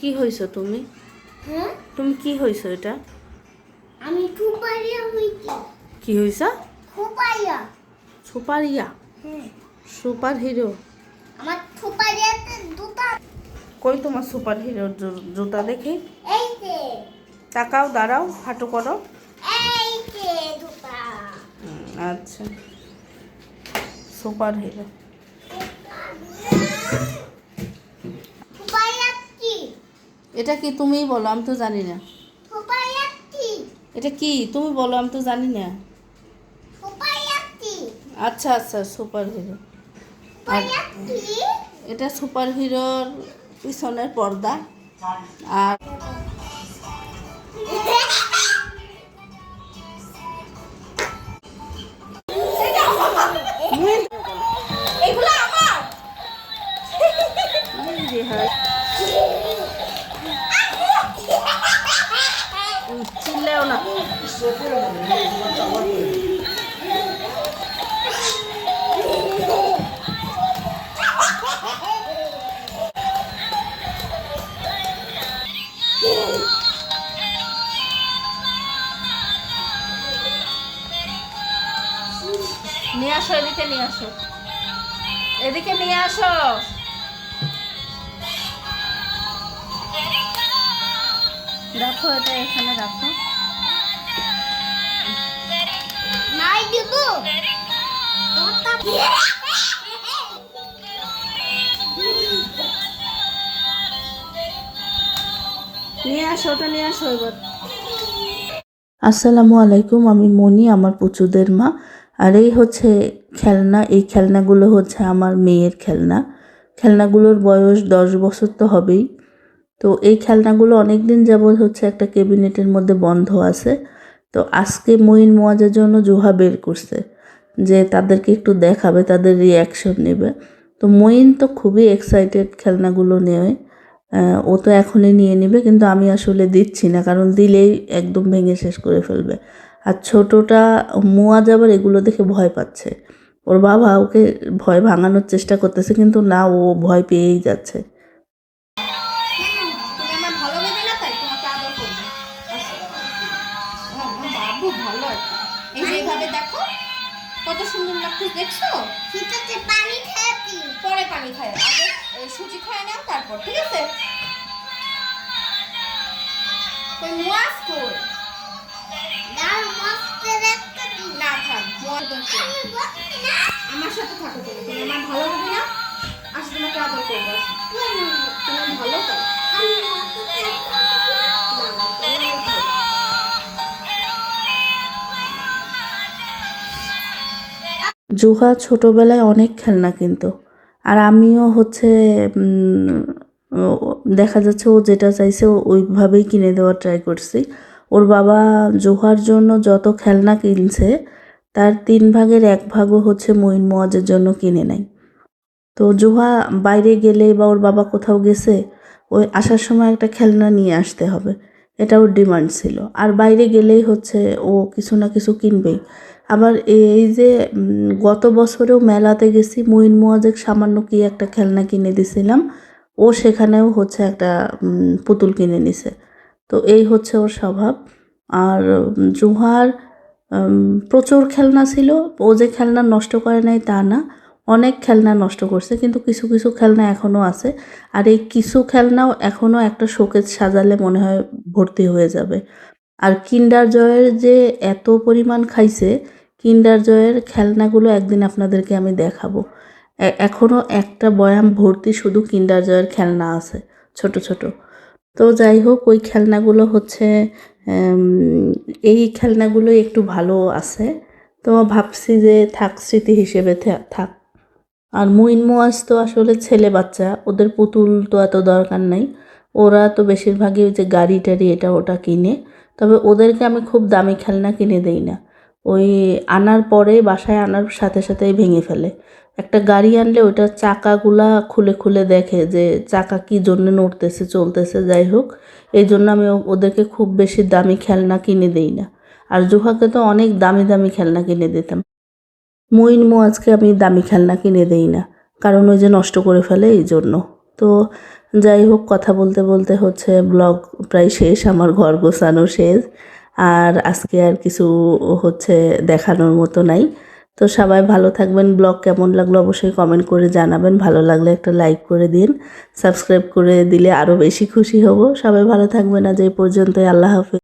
কি হইছো তুমি? হ্যাঁ তুমি কি হইছো এটা? আমি সুপারিয়া হইছি। কি হইছো? সুপারিয়া। সুপারিয়া? হ্যাঁ সুপার হিরো? আমার সুপারিয়াতে দুটো। কই তোমার সুপার হিরোর জুতা দেখি। এই যে তাকাও, দাঁড়াও, হাঁটু করো। এই যে দুটো। আচ্ছা, সুপার হিরো। সুপারিয়া কি? এটা কি তুমিই বলো, আমি তো জানি না। সুপারিয়া কি? এটা কি তুমি বলো, আমি তো জানি না। সুপারিয়া কি? আচ্ছা আচ্ছা, সুপার হিরো। আর সুপারিয়া কি? এটা সুপার হিরোর পিছনের পর্দা। আর এগুলো আমার। চিল্লেও না। নিয়ে আসো, এদিকে নিয়ে আসো, এদিকে নিয়ে আসো। দেখো, এটা এখানে রাখো। নাই দিব। তোরটা নিয়ে আসো, ওটা নিয়ে আসো এবার। আসসালামু আলাইকুম, আমি মনি, আমার পুচুদের মা। আর এই হচ্ছে খেলনা। এই খেলনাগুলো হচ্ছে আমার মেয়ের খেলনা। খেলনাগুলোর বয়স 10 বছর তো হবেই। তো এই খেলনাগুলো অনেক দিন যাবৎ হচ্ছে একটা ক্যাবিনেটের মধ্যে বন্ধ আছে। তো আজকে মঈন মোয়াজের জন্য জুহা বের করছে যে তাদেরকে একটু দেখাবে, তাদের রিয়াকশন নেবে। তো মঈন তো খুবই এক্সাইটেড খেলনাগুলো নিয়ে। ও তো এখনই নিয়ে নেবে, কিন্তু আমি আসলে দিচ্ছি না, কারণ দিলেই একদম ভেঙে শেষ করে ফেলবে। আর ছোটোটা মোয়াজ আবার এগুলো দেখে ভয় পাচ্ছে। ওর বাবা ওকে ভয় ভাঙানোর চেষ্টা করতেছে, কিন্তু না, ও ভয় পেয়েই যাচ্ছে। তুমি আমার ভালো ভেবে না, তাই তোমাকে আদর করবো। বাবু ভালো একটা। এই যে এইভাবে দেখো কত সুন্দর লাগছে, দেখছো? শীতেতে পানি খেয়েছি। পরে পানি খায়, আগে সুজি খায় নাও, তারপর ঠিক আছে? কই মুয়াজ কই? দাঁড় মস্ত দেখতে দিই। না থাক, মুয়াজ দেখো। আমার সাথে থাকো তুমি, তুমি আমার ভালো হবে না? আজ তোমাকে আদর করবো। তুমি ভালো তো? জুহা ছোটোবেলায় অনেক খেলনা কিনতো। আর আমিও হচ্ছে দেখা যাচ্ছে ও যেটা চাইছে ওইভাবেই কিনে দেওয়ার ট্রাই করছি। ওর বাবা জুহার জন্য যত খেলনা কিনছে তার 3 ভাগের 1 ভাগও হচ্ছে মঈন মোয়াজের জন্য কিনে নেয়। তো জুহা বাইরে গেলে বা ওর বাবা কোথাও গেছে, ওই আসার সময় একটা খেলনা নিয়ে আসতে হবে, এটা ওর ডিমান্ড ছিল। আর বাইরে গেলেই হচ্ছে ও কিছু না কিছু কিনবেই। আবার এই যে গত বছরেও মেলাতে গেছি, মঈন মোয়াজের সামান্য কি একটা খেলনা কিনে দিছিলাম, ও সেখানেও হচ্ছে একটা পুতুল কিনে নিছে। তো এই হচ্ছে ওর স্বভাব। আর জুহার প্রচুর খেলনা ছিল। ও যে খেলনা নষ্ট করে নাই তা না, অনেক খেলনা নষ্ট করছে, কিন্তু কিছু কিছু খেলনা এখনও আছে। আর এই কিছু খেলনাও এখনও একটা শোকেস সাজালে মনে হয় ভর্তি হয়ে যাবে। আর কিন্ডার জয়ের যে এত পরিমাণ খাইছে, কিন্ডার জয়ের খেলনাগুলো একদিন আপনাদেরকে আমি দেখাবো। এখনও একটা বয়াম ভর্তি শুধু কিন্ডার জয়ের খেলনা আছে, ছোট ছোট। তো যাই হোক, ওই খেলনাগুলো হচ্ছে এই খেলনাগুলো একটু ভালো আছে। তো ভাবছি যে থাক, স্মৃতি হিসেবে থাক। আর মঈন মোয়াজ তো আসলে ছেলে বাচ্চা, ওদের পুতুল তো এত দরকার নাই। ওরা তো বেশিরভাগই ওই যে গাড়ি টাড়ি এটা ওটা কিনে। তবে ওদেরকে আমি খুব দামি খেলনা কিনে দেই না। ওই আনার পরে, বাসায় আনার সাথে সাথেই ভেঙে ফেলে। একটা গাড়ি আনলে ওইটার চাকাগুলা খুলে খুলে দেখে যে চাকা কী জন্য নড়তেছে, চলতেছে। যাই হোক, এই জন্য আমি ওদেরকে খুব বেশি দামি খেলনা কিনে দেই না। আর জুহাকে তো অনেক দামি দামি খেলনা কিনে দিতাম। মঈন মোয়াজকে আমি দামি খেলনা কিনে দেই না, কারণ ওই যে নষ্ট করে ফেলে, এই জন্য। তো যাই হোক, কথা বলতে বলতে হচ্ছে ব্লগ প্রায় শেষ, আমার ঘর গোছানো শেষ, আর আজকে আর কিছু হচ্ছে দেখানোর মতো নাই। তো সবাই ভালো থাকবেন। ব্লগ কেমন লাগলো অবশ্যই কমেন্ট করে জানাবেন, ভালো লাগলে একটা লাইক করে দিন, সাবস্ক্রাইব করে দিলে আরও বেশি খুশি হব। সবাই ভালো থাকবেন, আজ এই পর্যন্তই, আল্লাহ হাফেজ।